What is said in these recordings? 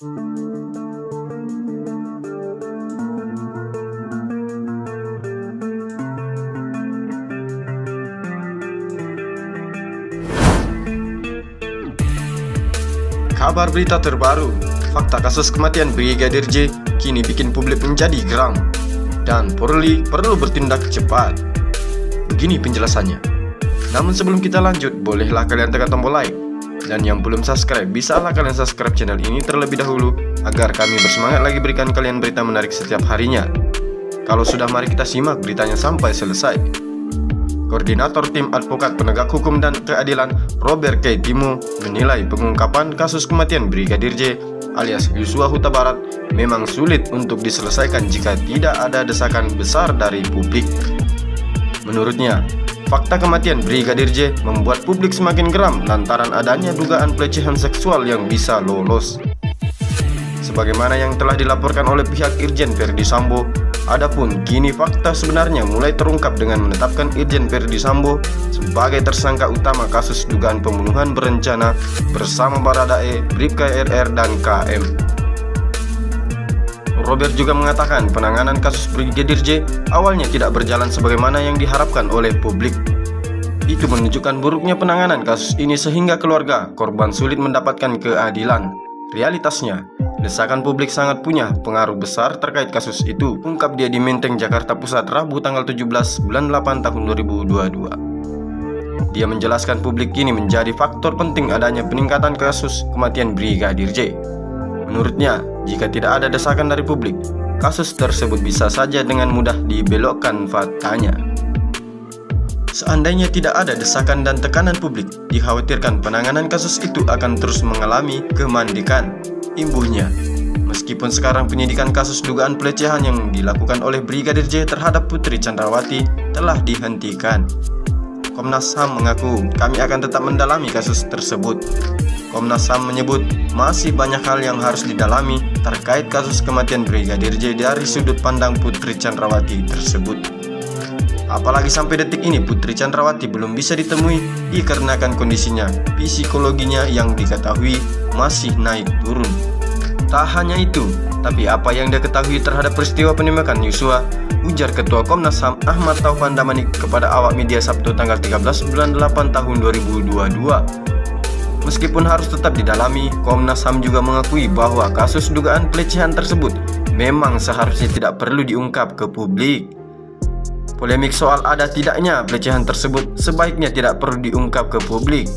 Kabar berita terbaru, fakta kasus kematian Brigadir J kini bikin publik menjadi geram dan Polri perlu bertindak cepat. Begini penjelasannya. Namun sebelum kita lanjut, bolehlah kalian tekan tombol like, dan yang belum subscribe, bisalah kalian subscribe channel ini terlebih dahulu agar kami bersemangat lagi berikan kalian berita menarik setiap harinya. Kalau sudah, mari kita simak beritanya sampai selesai. Koordinator Tim Advokat Penegak Hukum dan Keadilan Robert K. Timo menilai pengungkapan kasus kematian Brigadir J alias Yosua Huta Barat memang sulit untuk diselesaikan jika tidak ada desakan besar dari publik. Menurutnya, fakta kematian Brigadir J membuat publik semakin geram lantaran adanya dugaan pelecehan seksual yang bisa lolos. Sebagaimana yang telah dilaporkan oleh pihak Irjen Verdi Sambo, adapun kini fakta sebenarnya mulai terungkap dengan menetapkan Irjen Verdi Sambo sebagai tersangka utama kasus dugaan pembunuhan berencana bersama Baradae, Bribka RR, dan KM. Robert juga mengatakan penanganan kasus Brigadir J awalnya tidak berjalan sebagaimana yang diharapkan oleh publik. Itu menunjukkan buruknya penanganan kasus ini sehingga keluarga korban sulit mendapatkan keadilan. Realitasnya, desakan publik sangat punya pengaruh besar terkait kasus itu, ungkap dia di Menteng, Jakarta Pusat, Rabu tanggal 17 bulan 8 tahun 2022. Dia menjelaskan publik kini menjadi faktor penting adanya peningkatan kasus kematian Brigadir J. Menurutnya, jika tidak ada desakan dari publik, kasus tersebut bisa saja dengan mudah dibelokkan faktanya. Seandainya tidak ada desakan dan tekanan publik, dikhawatirkan penanganan kasus itu akan terus mengalami kemandikan. Imbuhnya, meskipun sekarang penyidikan kasus dugaan pelecehan yang dilakukan oleh Brigadir J terhadap Putri Chandrawati telah dihentikan, Komnas HAM mengaku kami akan tetap mendalami kasus tersebut. Komnas HAM menyebut masih banyak hal yang harus didalami terkait kasus kematian Brigadir J dari sudut pandang Putri Chandrawati tersebut. Apalagi sampai detik ini Putri Chandrawati belum bisa ditemui dikarenakan kondisinya psikologinya yang diketahui masih naik turun. Tak hanya itu, tapi apa yang dia ketahui terhadap peristiwa penembakan Yosua, ujar Ketua Komnas HAM Ahmad Taufan Damanik kepada awak media Sabtu tanggal 13 bulan 8 tahun 2022. Meskipun harus tetap didalami, Komnas HAM juga mengakui bahwa kasus dugaan pelecehan tersebut memang seharusnya tidak perlu diungkap ke publik. Polemik soal ada tidaknya pelecehan tersebut sebaiknya tidak perlu diungkap ke publik.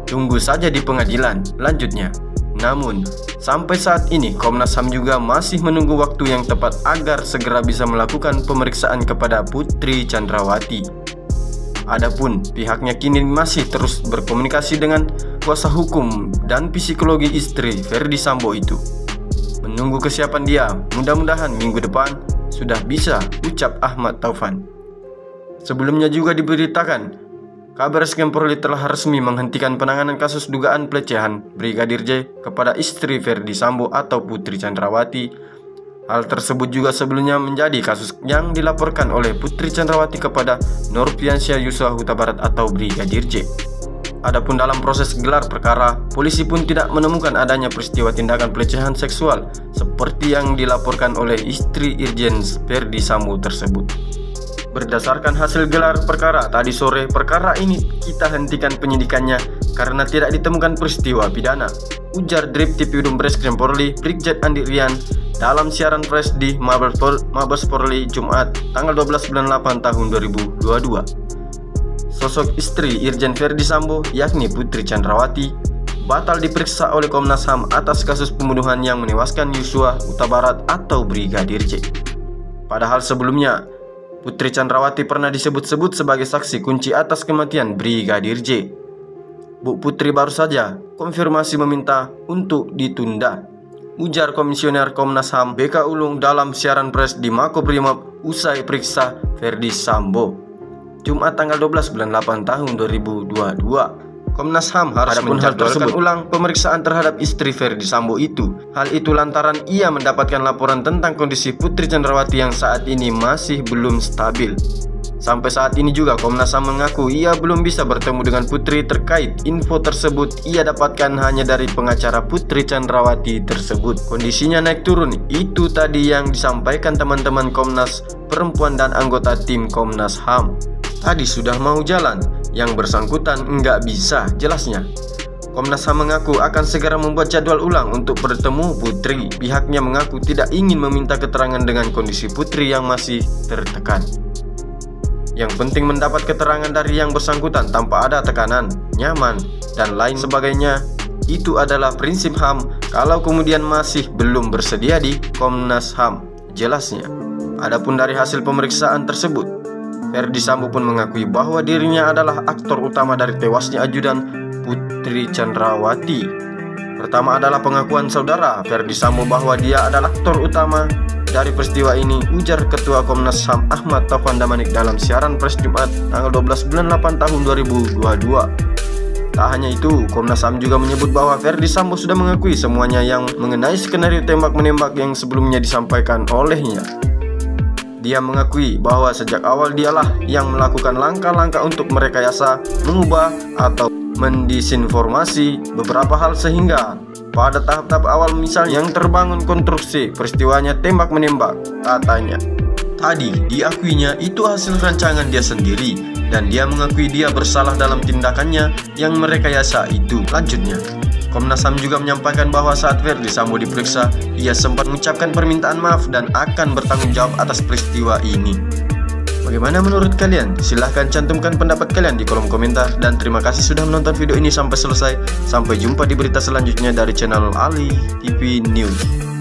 Tunggu saja di pengadilan, lanjutnya. Namun, sampai saat ini Komnas HAM juga masih menunggu waktu yang tepat agar segera bisa melakukan pemeriksaan kepada Putri Chandrawati. Adapun pihaknya kini masih terus berkomunikasi dengan kuasa hukum dan psikologi istri Verdi Sambo itu. Menunggu kesiapan dia, mudah-mudahan minggu depan sudah bisa, ucap Ahmad Taufan. Sebelumnya juga diberitakan, Kabareskrim Polri telah resmi menghentikan penanganan kasus dugaan pelecehan Brigadir J kepada istri Verdi Sambo atau Putri Chandrawati. Hal tersebut juga sebelumnya menjadi kasus yang dilaporkan oleh Putri Chandrawati kepada Nurfiansyah Yosua Huta Barat atau Brigadir J. Adapun dalam proses gelar perkara, polisi pun tidak menemukan adanya peristiwa tindakan pelecehan seksual seperti yang dilaporkan oleh istri Irjen Verdi Sambo tersebut. Berdasarkan hasil gelar perkara tadi sore, perkara ini kita hentikan penyidikannya karena tidak ditemukan peristiwa pidana, ujar Drip Tipidum Bareskrim Polri Brigjen Andi Rian dalam siaran pers di Mabes Polri Jumat tanggal 12 bulan 8 tahun 2022. Sosok istri Irjen Verdi Sambo yakni Putri Chandrawati batal diperiksa oleh Komnas HAM atas kasus pembunuhan yang menewaskan Yosua Huta Barat atau Brigadir J. Padahal sebelumnya Putri Chandrawati pernah disebut-sebut sebagai saksi kunci atas kematian Brigadir J. Bu Putri baru saja konfirmasi meminta untuk ditunda, ujar Komisioner Komnas HAM BK Ulung dalam siaran pers di Makobrimob usai periksa Verdi Sambo Jumat tanggal 12 bulan 8 tahun 2022. Komnas HAM harus menjadwalkan ulang pemeriksaan terhadap istri Verdi Sambo itu. Hal itu lantaran ia mendapatkan laporan tentang kondisi Putri Chandrawati yang saat ini masih belum stabil. Sampai saat ini juga Komnas HAM mengaku ia belum bisa bertemu dengan Putri terkait info tersebut ia dapatkan hanya dari pengacara Putri Chandrawati tersebut. Kondisinya naik turun, itu tadi yang disampaikan teman-teman Komnas Perempuan dan anggota tim Komnas HAM. Tadi sudah mau jalan, yang bersangkutan nggak bisa jelasnya. Komnas HAM mengaku akan segera membuat jadwal ulang untuk bertemu Putri. Pihaknya mengaku tidak ingin meminta keterangan dengan kondisi Putri yang masih tertekan. Yang penting mendapat keterangan dari yang bersangkutan tanpa ada tekanan, nyaman, dan lain sebagainya. Itu adalah prinsip HAM. Kalau kemudian masih belum bersedia di Komnas HAM, jelasnya. Adapun dari hasil pemeriksaan tersebut, Ferdy Sambo pun mengakui bahwa dirinya adalah aktor utama dari tewasnya ajudan Putri Chandrawati. Pertama adalah pengakuan saudara Ferdy Sambo bahwa dia adalah aktor utama dari peristiwa ini, ujar Ketua Komnas HAM Ahmad Taufan Damanik dalam siaran pers Jumat tanggal 12 bulan 8 tahun 2022. Tak hanya itu, Komnas HAM juga menyebut bahwa Ferdy Sambo sudah mengakui semuanya yang mengenai skenario tembak-menembak yang sebelumnya disampaikan olehnya. Dia mengakui bahwa sejak awal dialah yang melakukan langkah-langkah untuk merekayasa, mengubah, atau mendisinformasi beberapa hal sehingga pada tahap-tahap awal misalnya yang terbangun konstruksi peristiwanya tembak-menembak, katanya. Tadi diakuinya itu hasil rancangan dia sendiri dan dia mengakui dia bersalah dalam tindakannya yang merekayasa itu, lanjutnya. Komnas HAM juga menyampaikan bahwa saat Ferdy Sambo diperiksa, ia sempat mengucapkan permintaan maaf dan akan bertanggung jawab atas peristiwa ini. Bagaimana menurut kalian? Silahkan cantumkan pendapat kalian di kolom komentar. Dan terima kasih sudah menonton video ini sampai selesai. Sampai jumpa di berita selanjutnya dari channel Ali TV News.